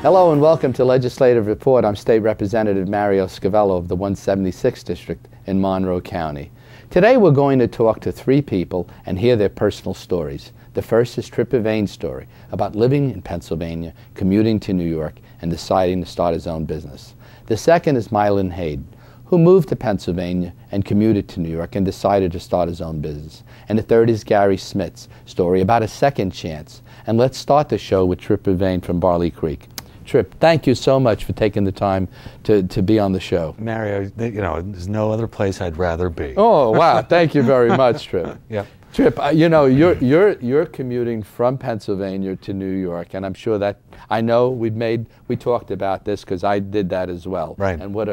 Hello and welcome to Legislative Report. I'm State Representative Mario Scavello of the 176th District in Monroe County. Today we're going to talk to three people and hear their personal stories. The first is Trip Evain's story about living in Pennsylvania, commuting to New York, and deciding to start his own business. The second is Mylan Hayden, who moved to Pennsylvania and commuted to New York and decided to start his own business. And the third is Gary Smith's story about a second chance. And let's start the show with Trip Evain from Barley Creek. Trip, thank you so much for taking the time to be on the show. Mario, there's no other place I'd rather be. Oh, wow. Thank you very much, Trip. Yep. Trip, you're commuting from Pennsylvania to New York, and I'm sure that, I know we talked about this because I did that as well. Right. And what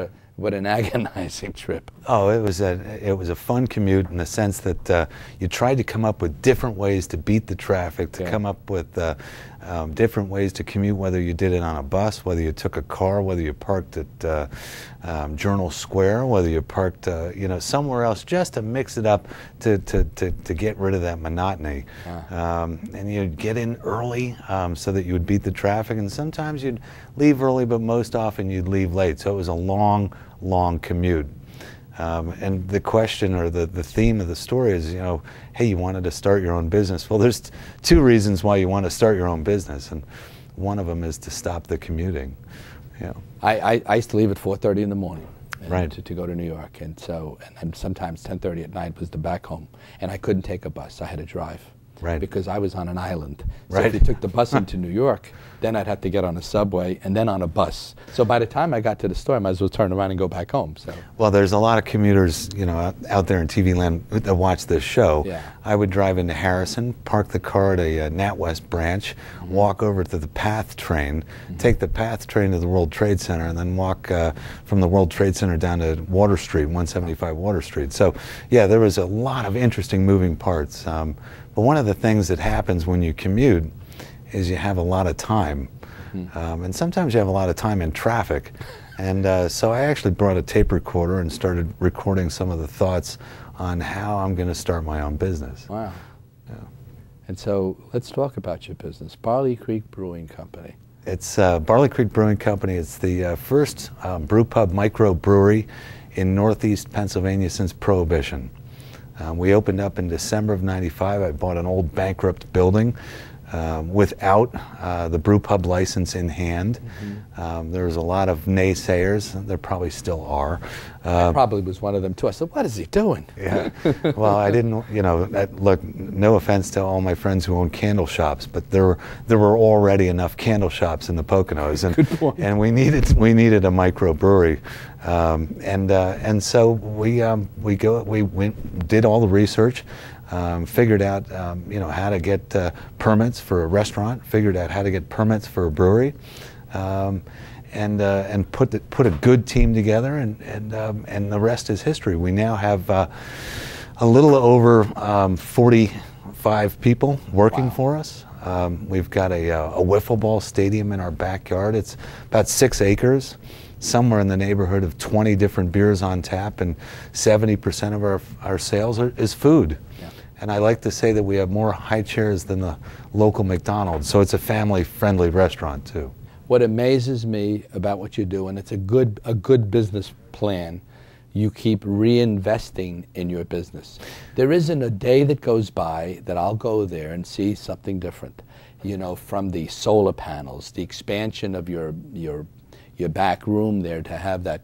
an agonizing trip. Oh, it was a fun commute in the sense that you tried to come up with different ways to beat the traffic, to come up with different ways to commute, whether you did it on a bus, whether you took a car, whether you parked at Journal Square, whether you parked somewhere else, just to mix it up to get rid of that monotony. And you'd get in early so that you would beat the traffic, and sometimes you'd leave early, but most often you'd leave late. So it was a long commute. And the question or the theme of the story is, hey, you wanted to start your own business. Well, there's two reasons why you want to start your own business, and one of them is to stop the commuting. I used to leave at 4:30 in the morning right. to go to New York, and sometimes 10:30 at night was the back home, and I couldn't take a bus. I had to drive. Right. Because I was on an island. So right. if you took the bus into New York, then I'd have to get on a subway and then on a bus. So by the time I got to the store, I might as well turn around and go back home. So. Well, there's a lot of commuters, out there in TV land that watch this show. Yeah. I would drive into Harrison, park the car at a NatWest branch, walk over to the PATH train, take the PATH train to the World Trade Center, and then walk from the World Trade Center down to Water Street, 175 Water Street. So, yeah, there was a lot of interesting moving parts. But one of the things that happens when you commute is you have a lot of time. And sometimes you have a lot of time in traffic. And so I actually brought a tape recorder and started recording some of the thoughts on how I'm going to start my own business. Wow. Yeah. And so let's talk about your business, Barley Creek Brewing Company. It's Barley Creek Brewing Company. It's the first brew pub microbrewery in Northeast Pennsylvania since Prohibition. We opened up in December of '95. I bought an old bankrupt building without the brew pub license in hand. There was a lot of naysayers. There probably still are. I probably was one of them too. I said, what is he doing? Yeah. Well, I didn't, look, no offense to all my friends who own candle shops, but there were already enough candle shops in the Poconos, and we needed a microbrewery. And so we did all the research, figured out how to get permits for a restaurant, figured out how to get permits for a brewery, and put a good team together, and the rest is history. We now have a little over 45 people working for us. We've got a wiffle ball stadium in our backyard. It's about 6 acres. Somewhere in the neighborhood of 20 different beers on tap, and 70% of our sales is food. Yeah. And I like to say that we have more high chairs than the local McDonald's, so it's a family-friendly restaurant too. What amazes me about what you do, and it's a good business plan, you keep reinvesting in your business. There isn't a day that goes by that I'll go there and see something different. From the solar panels, the expansion of your back room there, to have that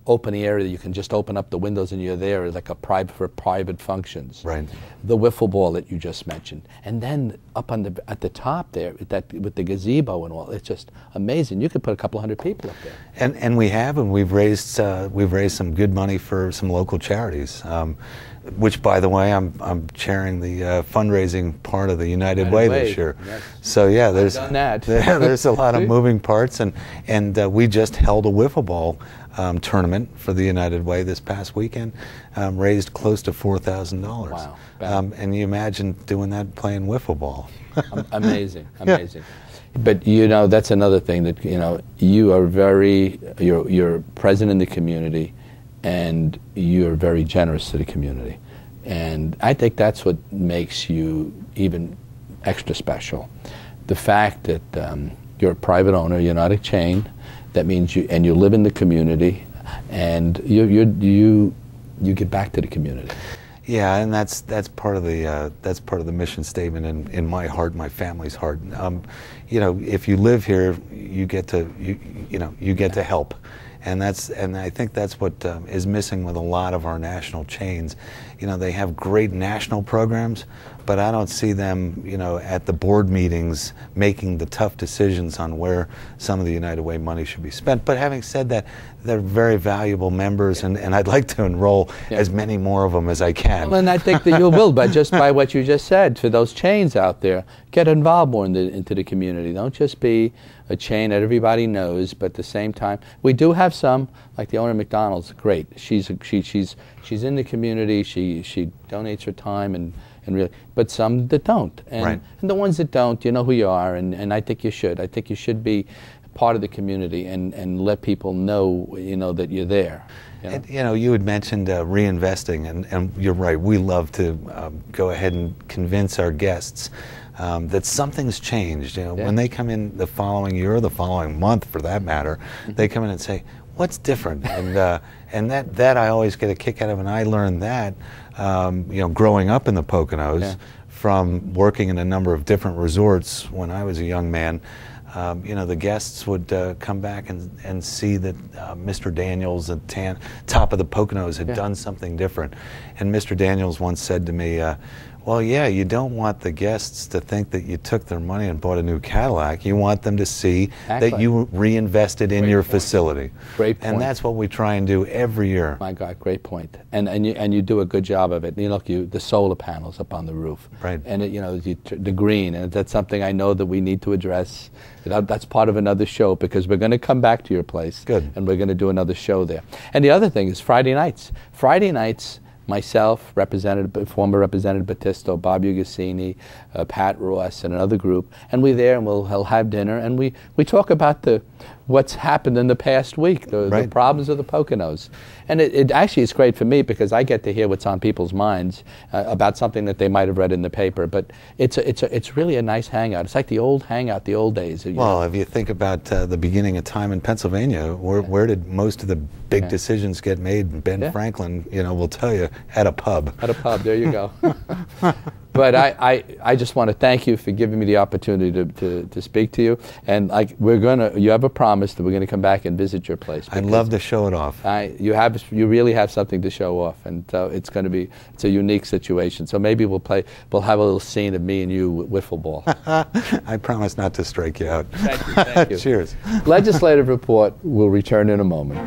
open area that you can just open up the windows and you're there, like for private functions. Right. The wiffle ball that you just mentioned, and then up at the top there with the gazebo and all. It's just amazing. You could put a couple hundred people up there. And we've raised some good money for some local charities. Which, by the way, I'm chairing the fundraising part of the United Way this year. Yes. So yeah, there's done that. there's a lot of moving parts, and we just held a wiffle ball tournament for the United Way this past weekend, raised close to $4,000. Wow! And you imagine doing that playing wiffle ball. Amazing. But that's another thing that you are you're present in the community. And you're very generous to the community. And I think that's what makes you even extra special. The fact that you're a private owner, you're not a chain. That means you live in the community, and you give back to the community. Yeah, and that's part of the mission statement in my heart, my family's heart. You know, if you live here, you get to help, and I think that's what is missing with a lot of our national chains. You know, they have great national programs, but I don't see them, you know, at the board meetings making the tough decisions on where some of the United Way money should be spent. But having said that, they're very valuable members, and I'd like to enroll as many more of them as I can. Well, and I think that you will, but just by what you just said, for those chains out there, get involved more into the community. Don't just be a chain that everybody knows, but at the same time, we do have some, like the owner of McDonald's, great. She's in the community, she donates her time and really, but some that don't. And the ones that don't, you know who you are, and I think you should. I think you should be part of the community and let people know, you know, that you're there. You know? And, you know, you had mentioned reinvesting, and you're right. We love to go ahead and convince our guests that something's changed. You know, when they come in the following year or the following month, for that matter, they come in and say, "What's different?" And that I always get a kick out of, and I learned that you know, growing up in the Poconos from working in a number of different resorts when I was a young man. You know, the guests would come back and see that Mr. Daniels at top of the Poconos had done something different. And Mr. Daniels once said to me, well, yeah, you don't want the guests to think that you took their money and bought a new Cadillac. You want them to see that you reinvested in your facility. Great point. And that's what we try and do every year. My God, great point. And you do a good job of it. You look, the solar panels up on the roof. Right. And you know, the green, and that's something I know that we need to address. That's part of another show, because we're going to come back to your place. Good. And we're going to do another show there. And the other thing is Friday nights. Friday nights, myself, former Representative Battisto, Bob Ugasini, Pat Ross, and another group, and we're there, and we'll have dinner, and we talk about what's happened in the past week, the problems of the Poconos. And it actually is great for me, because I get to hear what's on people's minds about something that they might have read in the paper. But it's really a nice hangout. It's like the old hangout, the old days. Well, if you think about the beginning of time in Pennsylvania, where did most of the big decisions get made? Ben Franklin, you know, will tell you, at a pub. At a pub, there you go. But I just want to thank you for giving me the opportunity to speak to you. And you have a promise that we're going to come back and visit your place. I'd love to show it off. You really have something to show off, and it's a unique situation. So maybe we'll have a little scene of me and you wiffle ball. I promise not to strike you out. Thank you. Cheers. Legislative report will return in a moment.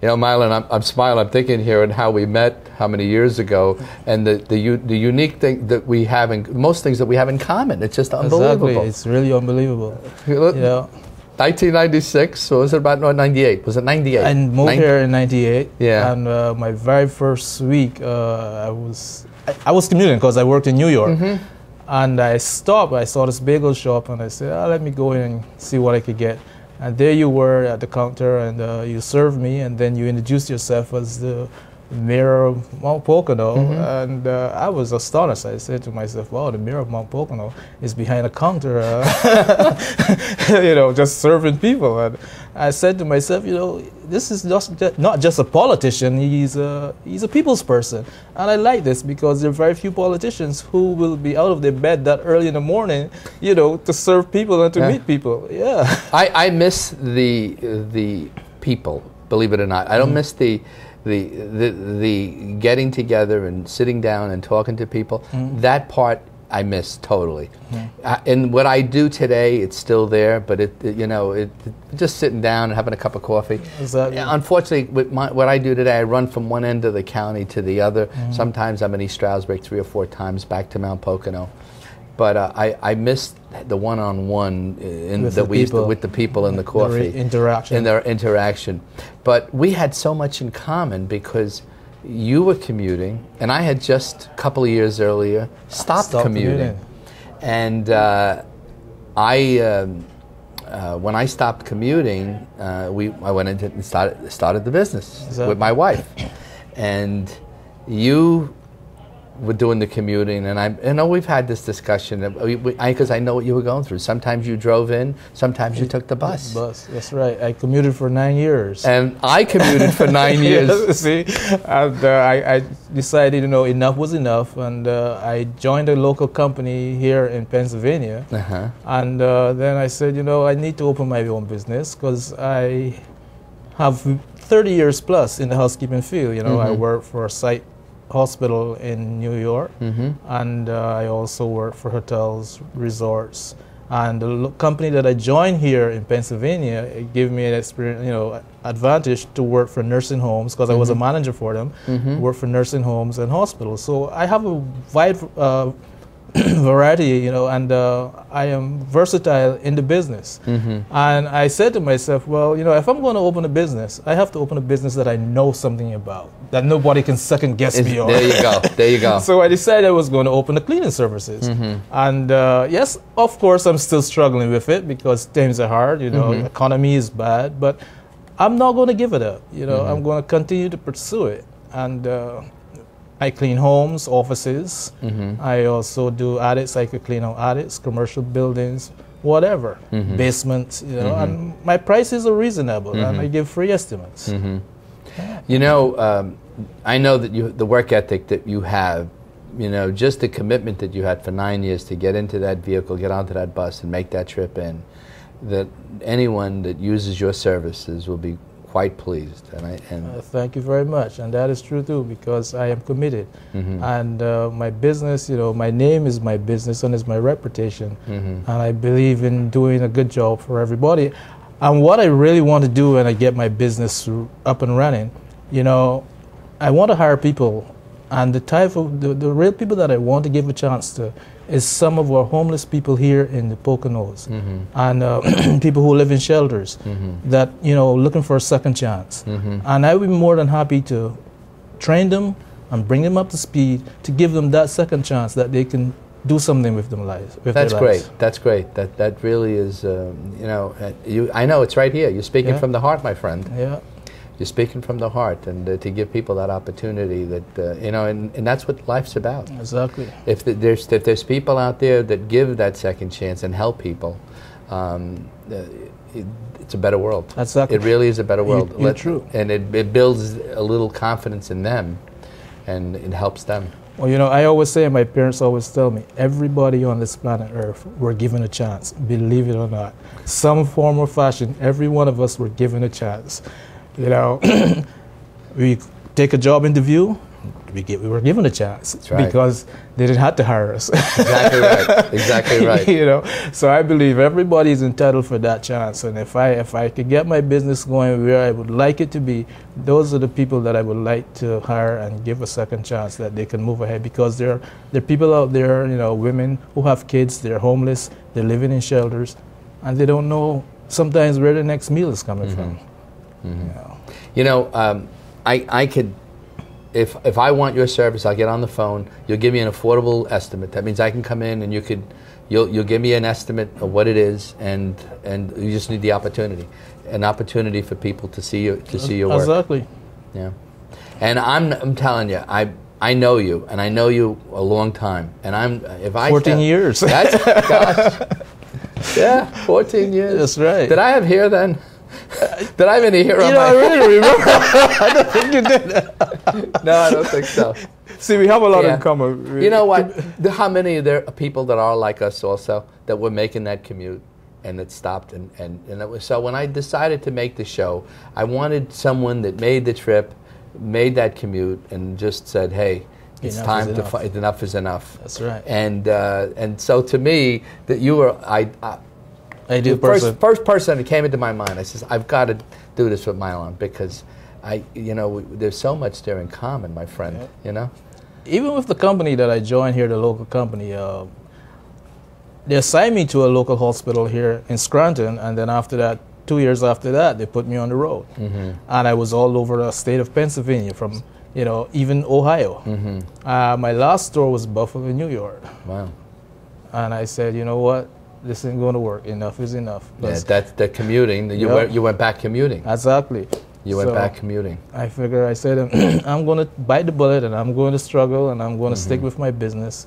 You know, Mylan, I'm smiling. I'm thinking here and how we met, how many years ago, and the unique thing that we have, most things that we have in common. It's just unbelievable. Exactly, it's really unbelievable. Yeah. 1996, or was it about 98? Was it 98? I moved here in 98. Yeah. And my very first week, I was commuting because I worked in New York. Mm-hmm. And I stopped. I saw this bagel shop, and I said, let me go in and see what I could get. And there you were at the counter, and you served me, and then you introduced yourself as the mayor of Mount Pocono. Mm-hmm. And I was astonished. I said to myself, wow, the mayor of Mount Pocono is behind the counter, you know, just serving people. And I said to myself, you know, this is not just a politician, he's a people's person. And I like this, because there are very few politicians who will be out of their bed that early in the morning, you know, to serve people and to meet people. Yeah. I miss the people, believe it or not. I don't miss the getting together and sitting down and talking to people. That part I miss totally. And what I do today, it's still there, but just sitting down and having a cup of coffee. Exactly. Unfortunately, with what I do today, I run from one end of the county to the other. Sometimes I'm in East Stroudsburg 3 or 4 times back to Mount Pocono. but I missed the one-on-one with the people in the coffee. Interaction. In their interaction. But we had so much in common because you were commuting, and I had just a couple of years earlier stopped commuting. And when I stopped commuting, I went into and started the business with my wife, and you were doing the commuting, and I know we've had this discussion because I know what you were going through. Sometimes you drove in, sometimes you took the bus. That's right. I commuted for 9 years. And I commuted for 9 years. Yes, see, and I decided, enough was enough, and I joined a local company here in Pennsylvania. And then I said, I need to open my own business because I have 30 years plus in the housekeeping field. I work for a site hospital in New York, and I also work for hotels, resorts, and the company that I joined here in Pennsylvania, it gave me an experience, advantage to work for nursing homes because I was a manager for them, work for nursing homes and hospitals. So I have a wide variety, and I am versatile in the business. And I said to myself, well, if I'm going to open a business, I have to open a business that I know something about, that nobody can second guess me on. There you go. There you go. So I decided I was going to open the cleaning services. And yes, of course, I'm still struggling with it because things are hard. Economy is bad, but I'm not going to give it up. I'm going to continue to pursue it. And I clean homes, offices. I also do audits. I could clean out audits, commercial buildings, whatever, basements. And my prices are reasonable, and I give free estimates. I know that the work ethic that you have, just the commitment that you had for 9 years to get into that vehicle, get onto that bus, and make that trip in, that anyone that uses your services will be quite pleased. Thank you very much, and that is true too, because I am committed. And my business, my name is my business and is my reputation, and I believe in doing a good job for everybody. And what I really want to do when I get my business up and running, I want to hire people, and the type of the real people that I want to give a chance to is some of our homeless people here in the Poconos, and people who live in shelters that, looking for a second chance. And I would be more than happy to train them and bring them up to speed to give them that second chance that they can do something with their lives. That's great. That's great. That really is, I know it's right here. You're speaking from the heart, my friend. Yeah. You're speaking from the heart, and to give people that opportunity, that and that's what life's about. Exactly. If there's people out there that give that second chance and help people, it's a better world. Exactly. It really is a better world. You're true. And it builds a little confidence in them, and it helps them. Well, I always say, my parents always tell me, everybody on this planet Earth were given a chance, believe it or not. Some form or fashion, every one of us were given a chance. We take a job interview, we were given a chance. That's right. Because they didn't have to hire us. Exactly right. Exactly right. So I believe everybody is entitled for that chance. And if I could get my business going where I would like it to be, those are the people that I would like to hire and give a second chance that they can move ahead. Because there are people out there, women who have kids, they're homeless, they're living in shelters, and they don't know sometimes where the next meal is coming from. I could, if I want your service, I'll get on the phone. You'll give me an affordable estimate. That means I can come in and you'll give me an estimate of what it is, and you just need the opportunity, an opportunity for people to see your work. Exactly. Yeah, and I'm telling you, I know you, and I know you a long time, and 14 years. That's gosh. Yeah, 14 years. That's right. Did I have hair then? Did I have any hair on my I really remember. I don't think you did. No, I don't think so. See, we have a lot in common. You know what? How many there are people that are like us also, that were making that commute, and it stopped, and it was, so when I decided to make the show, I wanted someone that made the trip, made that commute, and just said, hey, it's time to fight. Enough is enough. That's right. And so to me, that you were the first person that came into my mind. I says, I've got to do this with Mylon, because there's so much there in common, my friend. Even with the company that I joined here, the local company, they assigned me to a local hospital here in Scranton, and then after that, 2 years after that, they put me on the road. And I was all over the state of Pennsylvania, from, you know, even Ohio. My last store was Buffalo, New York. Wow. And I said, you know what? This ain't going to work. Enough is enough. Yeah, that's the commuting. You went back commuting. Exactly. You went back commuting. I figured, I said, I'm going to bite the bullet, and I'm going to struggle, and I'm going to stick with my business.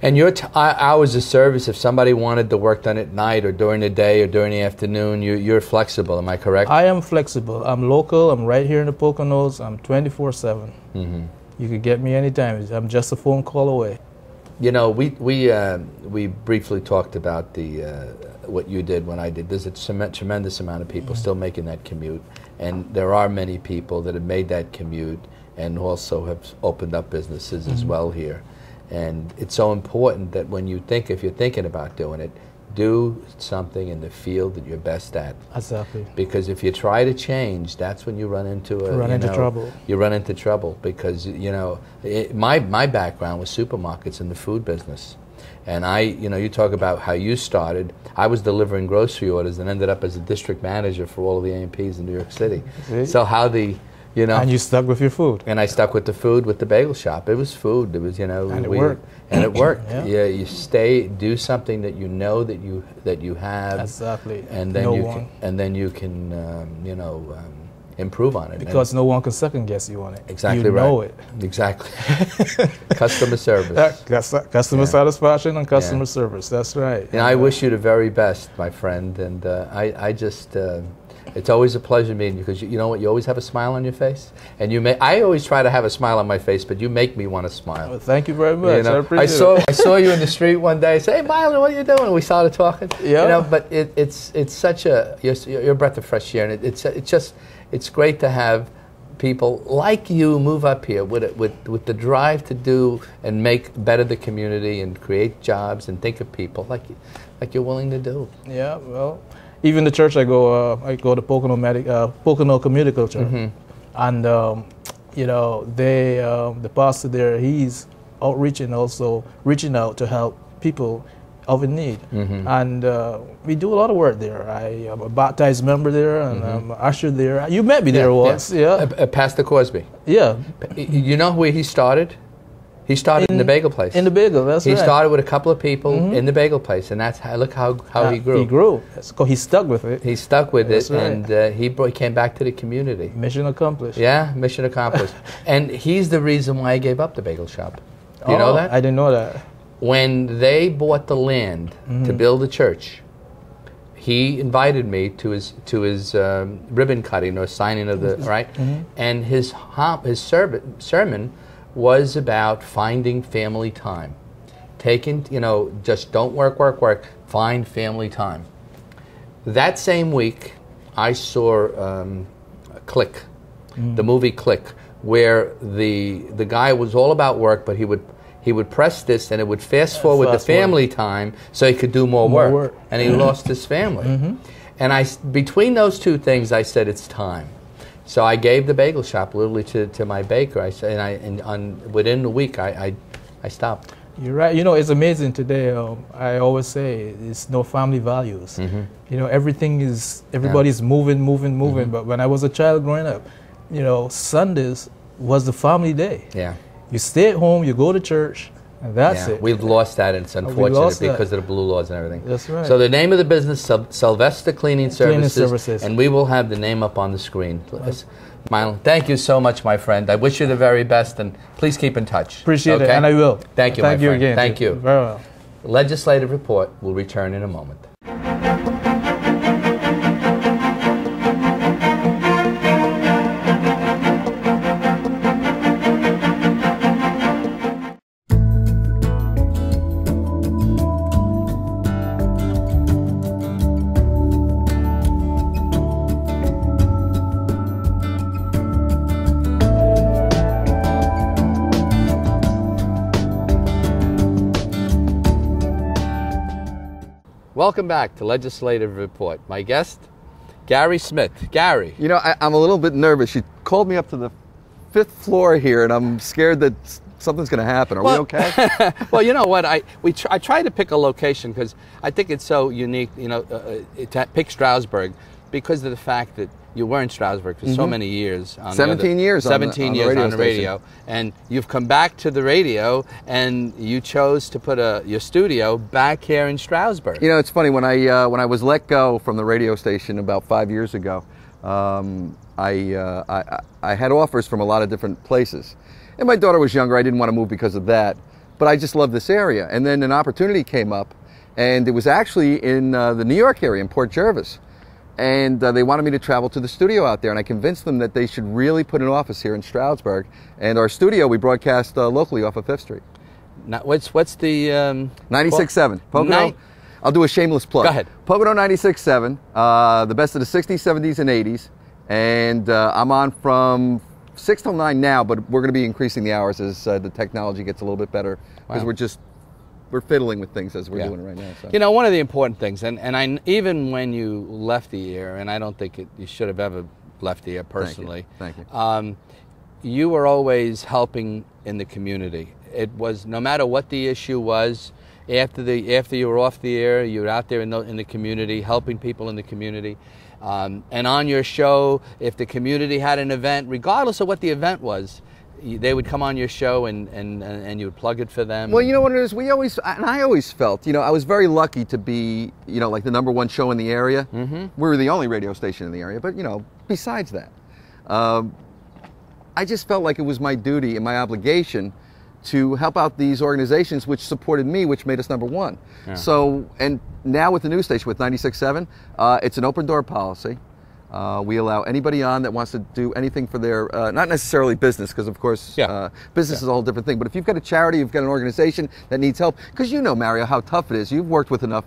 And your hours of service, if somebody wanted to work done at night or during the day or during the afternoon, you're flexible, am I correct? I am flexible. I'm local. I'm right here in the Poconos. I'm 24/7. You could get me anytime. I'm just a phone call away. You know, we briefly talked about what you did when I did. There's a tremendous amount of people still making that commute, and there are many people that have made that commute and also have opened up businesses as well here. And it's so important that when if you're thinking about doing it, do something in the field that you're best at. Exactly. Because if you try to change, that's when you run into trouble. You run into trouble because, you know, my background was supermarkets in the food business. And you talk about how you started. I was delivering grocery orders and ended up as a district manager for all of the A&Ps in New York City. So how and you stuck with your food. And I stuck with the food with the bagel shop. It was food. It was, and it worked. And it worked. Yeah. You do something that you know that you have. Exactly. And then you can improve on it. Because no one can second guess you on it. Exactly you right. You know it. Exactly. Customer service. Customer satisfaction and customer service. That's right. And I wish you the very best, my friend. And I just. It's always a pleasure meeting you because you know what? You always have a smile on your face, and I always try to have a smile on my face, but you make me want to smile. Well, thank you very much. You know, I appreciate it. I saw you in the street one day. I said, "Hey, Mylan, what are you doing?" And we started talking. Yeah. You know, but it's such you're a breath of fresh air, and it's great to have people like you move up here with the drive to do and make better the community and create jobs and think of people like you're willing to do. Yeah. Well. Even the church I go to Pocono Community Church, and the pastor there, he's outreaching, also reaching out to help people of in need, and we do a lot of work there. I am a baptized member there, and I'm an usher there. You met me there once, Pastor Cosby. Yeah. You know where he started? He started in the bagel place. In the bagel, that's right. He started with a couple of people in the bagel place, and that's look how he grew. He grew. He stuck with it. He stuck with it, right. and he came back to the community. Mission accomplished. Yeah, mission accomplished. And he's the reason why I gave up the bagel shop. You know that? I didn't know that. When they bought the land to build a church, he invited me to his ribbon cutting or signing of the right, and his sermon was about finding family time. Just don't work, find family time. That same week, I saw Click, the movie Click, where the guy was all about work, but he would press this and it would fast forward the family time so he could do more work. And he lost his family. And between those two things, I said, it's time. So I gave the bagel shop literally to my baker. Within a week, I stopped. You're right. You know, it's amazing today. I always say it's no family values. You know, everybody's moving. But when I was a child growing up, you know, Sundays was the family day. Yeah. You stay at home, you go to church, and that's it. We've lost that, and it's unfortunate because of the blue laws and everything. That's right. So the name of the business, Sylvester Cleaning Services, and we will have the name up on the screen. Mylan, thank you so much, my friend. I wish you the very best, and please keep in touch. Appreciate it, and I will. Thank you, my friend. Again. Thank you. Very well. Legislative Report will return in a moment. Welcome back to Legislative Report. My guest, Gary Smith. Gary. You know, I'm a little bit nervous. You called me up to the 5th floor here, and I'm scared that something's going to happen. Are we okay? Well, you know what? I try to pick a location because I think it's so unique. You know, to pick Stroudsburg because of the fact that you were in Stroudsburg for so many years. 17 years. 17 years on the radio, and you've come back to the radio, and you chose to put your studio back here in Stroudsburg. You know, it's funny when I was let go from the radio station about 5 years ago. I had offers from a lot of different places, and my daughter was younger. I didn't want to move because of that, but I just love this area. And then an opportunity came up, and it was actually in the New York area, in Port Jervis. And they wanted me to travel to the studio out there, and I convinced them that they should really put an office here in Stroudsburg. And our studio, we broadcast locally off of 5th Street. Now, what's the 96.7 Pocono? I'll do a shameless plug. Go ahead. Pocono 96.7, the best of the 60s, 70s, and 80s. And I'm on from 6 till 9 now, but we're going to be increasing the hours as the technology gets a little bit better, because we're fiddling with things as we're doing it right now. So. You know, one of the important things, and even when you left the air, and I don't think you should have ever left the air personally. Thank you. You were always helping in the community. It was, no matter what the issue was, after you were off the air, you were out there in the community, helping people in the community. And on your show, if the community had an event, regardless of what the event was, they would come on your show and you would plug it for them. Well, you know what it is? I always felt, you know, I was very lucky to be, you know, like the #1 show in the area. We were the only radio station in the area, but, you know, besides that, I just felt like it was my duty and my obligation to help out these organizations which supported me, which made us #1. Yeah. So, and now with the news station, with 96.7, it's an open door policy. We allow anybody on that wants to do anything for their, not necessarily business, because of course business is a whole different thing, but if you've got a charity, you've got an organization that needs help, because you know, Mario, how tough it is. You've worked with enough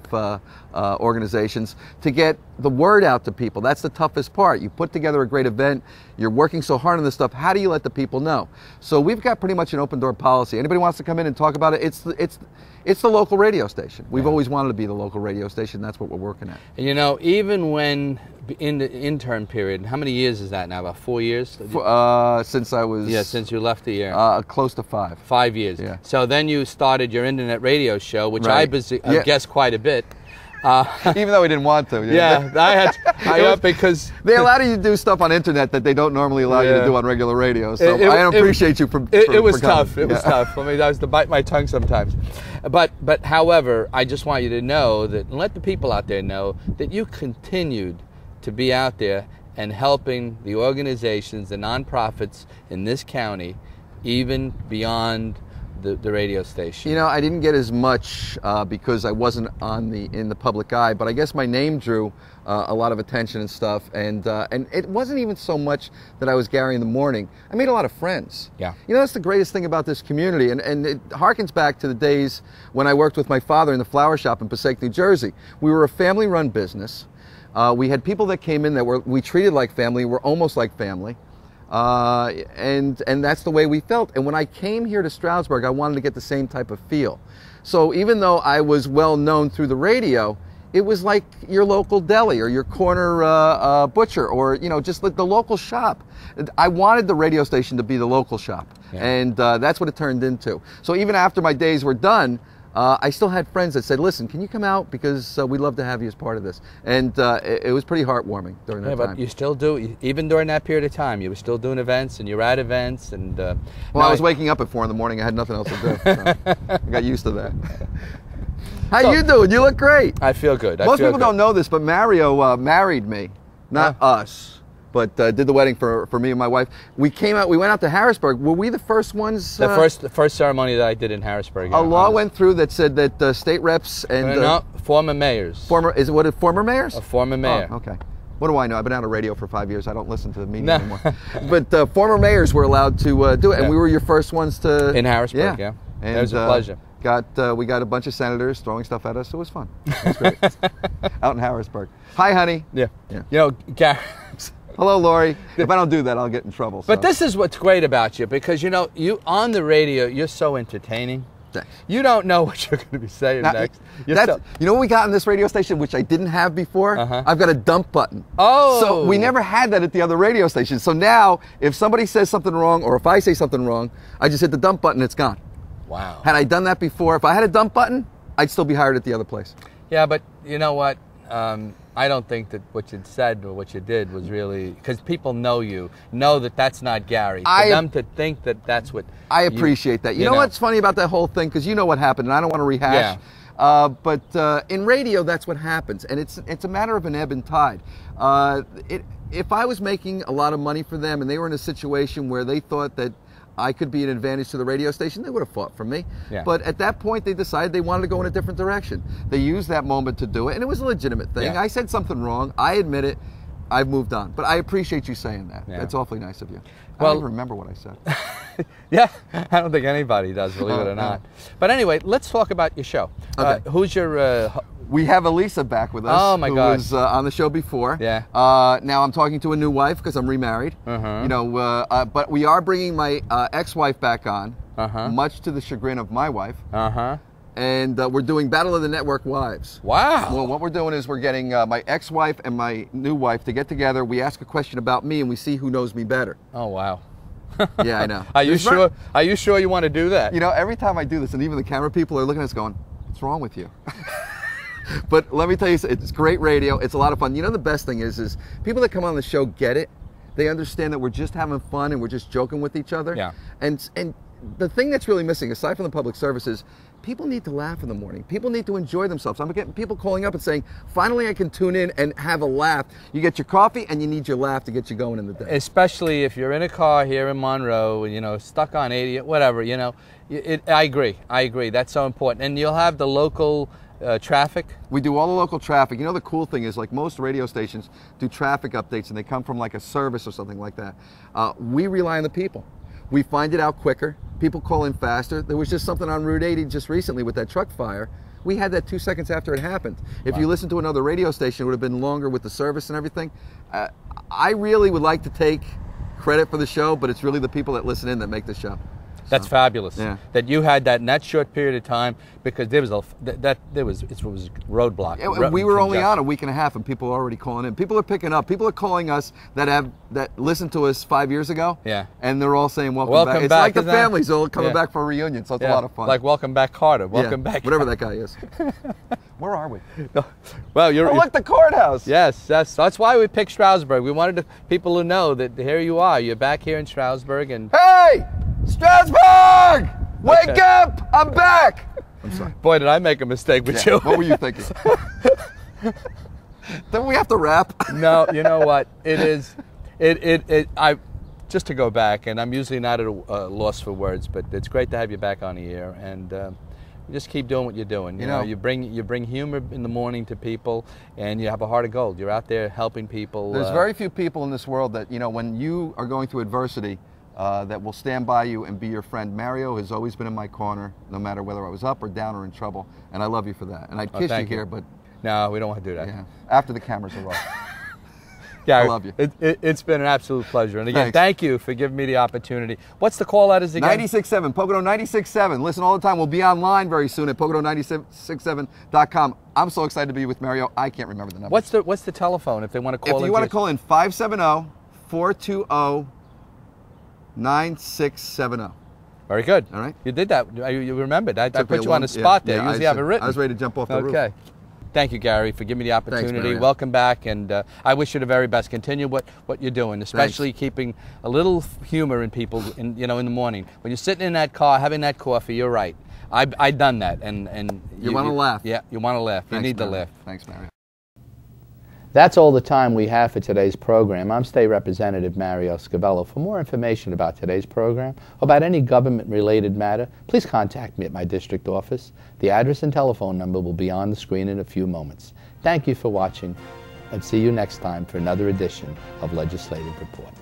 organizations to get the word out to people. That's the toughest part. You put together a great event, you're working so hard on this stuff, how do you let the people know? So we've got pretty much an open door policy. Anybody wants to come in and talk about it, it's the local radio station. We've always wanted to be the local radio station. That's what we're working at. And you know, even when in the intern period, how many years is that now? About 4 years? Since I was... Yeah, since you left the air. Close to 5. 5 years. Yeah. So then you started your internet radio show, which I guessed quite a bit. Even though we didn't want to. Yeah, because they allow you to do stuff on internet that they don't normally allow you to do on regular radio. So I appreciate you for it was coming. tough. It was tough. I mean, I was to bite my tongue sometimes. But however, I just want you to know that, and let the people out there know that you continued to be out there and helping the organizations, the nonprofits in this county, even beyond the radio station. You know, I didn't get as much because I wasn't in the public eye, but I guess my name drew a lot of attention and stuff, and it wasn't even so much that I was Gary in the morning. I made a lot of friends. Yeah. You know, that's the greatest thing about this community, and it harkens back to the days when I worked with my father in the flower shop in Passaic, New Jersey. We were a family-run business. We had people that came in that we treated like family, were almost like family. And that's the way we felt. And when I came here to Stroudsburg, I wanted to get the same type of feel. So even though I was well known through the radio, it was like your local deli or your corner butcher, or, you know, just like the local shop. I wanted the radio station to be the local shop, and that's what it turned into. So even after my days were done, I still had friends that said, listen, can you come out, because we'd love to have you as part of this. And it was pretty heartwarming during that time. But you still do, even during that period of time, you were still doing events, and you were at events. And well, I was waking up at 4 in the morning. I had nothing else to do. So I got used to that. How you doing? You look great. I feel good. Most people don't know this, but Mario married me, not us. But did the wedding for me and my wife. We went out to Harrisburg. Were we the first ones? The first ceremony that I did in Harrisburg. A law went through that said that state reps and no, former mayors. Former mayors? A former mayor. Oh, okay. What do I know? I've been out of radio for 5 years. I don't listen to the media anymore. But former mayors were allowed to do it, and we were your first ones to. In Harrisburg, yeah. And, it was a pleasure. We got a bunch of senators throwing stuff at us. It was fun. It was great. Out in Harrisburg. Hi, honey. Yeah. You know, Gary. Hello, Lori. If I don't do that, I'll get in trouble. So. But this is what's great about you, because, you know, you on the radio, you're so entertaining. Thanks. You don't know what you're going to be saying Now, next. you know what we got in this radio station, which I didn't have before? I've got a dump button. Oh. So we never had that at the other radio stations. So now, if somebody says something wrong, or if I say something wrong, I just hit the dump button, it's gone. Wow. Had I done that before, if I had a dump button, I'd still be hired at the other place. Yeah, but you know what? I don't think that what you said or what you did was really, because people know you, know that that's not Gary. For them to think that that's what... I appreciate that. You know what's funny about that whole thing? Because you know what happened, and I don't want to rehash. Yeah. But in radio, that's what happens, and it's a matter of an ebb and tide. If I was making a lot of money for them, and they were in a situation where they thought that I could be an advantage to the radio station, they would have fought for me. Yeah. But at that point, they decided they wanted to go in a different direction. They used that moment to do it, and it was a legitimate thing. Yeah. I said something wrong. I admit it. I've moved on. But I appreciate you saying that. Yeah. That's awfully nice of you. I Well- don't even remember what I said. Yeah, I don't think anybody does, believe it or not. But anyway, let's talk about your show. Okay. Who's your... We have Elisa back with us. Oh, my who gosh. was on the show before. Yeah. Now I'm talking to a new wife because I'm remarried. You know, but we are bringing my ex-wife back on, much to the chagrin of my wife. And we're doing Battle of the Network Wives. Wow. Well, what we're doing is we're getting my ex-wife and my new wife to get together. We ask a question about me, and we see who knows me better. Oh, wow. Yeah, I know. Are you sure? Are you sure you want to do that? You know, every time I do this, and even the camera people are looking at us going, "What's wrong with you?" But let me tell you, it's great radio. It's a lot of fun. You know, the best thing is people that come on the show get it. They understand that we're just having fun and we're just joking with each other. Yeah. And the thing that's really missing, aside from the public service, is people need to laugh in the morning. People need to enjoy themselves. I'm getting people calling up and saying, finally I can tune in and have a laugh. You get your coffee and you need your laugh to get you going in the day. Especially if you're in a car here in Monroe, you know, stuck on 80, whatever, you know. I agree. That's so important. And you'll have the local traffic. We do all the local traffic. You know, the cool thing is, like, most radio stations do traffic updates and they come from like a service or something like that. We rely on the people. We find it out quicker. People call in faster. There was just something on Route 80 just recently with that truck fire. We had that 2 seconds after it happened. If you listen to another radio station, it would have been longer with the service and everything. I really would like to take credit for the show, but it's really the people that listen in that make the show. That's fabulous. Yeah. That you had that in that short period of time, because there was it was roadblock. Yeah, we were only on a week and a half, and people are already calling in. People are picking up. People are calling us that listened to us 5 years ago. Yeah. And they're all saying welcome Welcome back. It's back, like the isn't it? families all coming Yeah. back for a reunion, so it's a lot of fun. Like welcome back Carter. Welcome back. Whatever that guy is. Where are we? Well, you're. Oh, look, the courthouse. Yes, that's why we picked Stroudsburg. We wanted people to know that here you are. You're back here in Stroudsburg, and Hey, Strasbourg! Wake Okay. up! I'm back. I'm sorry. boy, did I make a mistake with Yeah, you. what were you thinking? Don't we have to wrap? No, you know what? It is. I just to go back, and I'm usually not at a loss for words, but it's great to have you back on the air, and just keep doing what you're doing. You know, you bring humor in the morning to people, and you have a heart of gold. You're out there helping people. There's very few people in this world that, you know, when you are going through adversity, that will stand by you and be your friend. Mario has always been in my corner, no matter whether I was up or down or in trouble, and I love you for that. And I'd kiss you here, but no, we don't want to do that. yeah, after the cameras are off. Gary, I love you. It's been an absolute pleasure. And again, Thanks. thank you for giving me the opportunity. What's the call letters again? 96.7, Pocono 96.7. Listen all the time. We'll be online very soon at Pocono967.com. I'm so excited to be with Mario. I can't remember the number. What's the telephone if they want to call in? If you want to call in, 570-420-9670. Very good. All right. You did that. You remembered. I Took me put a you on long- the spot yeah, there. yeah, Usually have it written. I was ready to jump off the roof. Okay. Thank you, Gary, for giving me the opportunity. Mario. Welcome back, and I wish you the very best. Continue what you're doing, especially keeping a little humor in people. In the morning when you're sitting in that car having that coffee. You're right. I've done that, and You want to laugh. Yeah, you want to laugh. Thanks, you need Mario. to laugh. Thanks, Mario. That's all the time we have for today's program. I'm State Representative Mario Scavello. For more information about today's program or about any government-related matter, please contact me at my district office. The address and telephone number will be on the screen in a few moments. Thank you for watching, and see you next time for another edition of Legislative Report.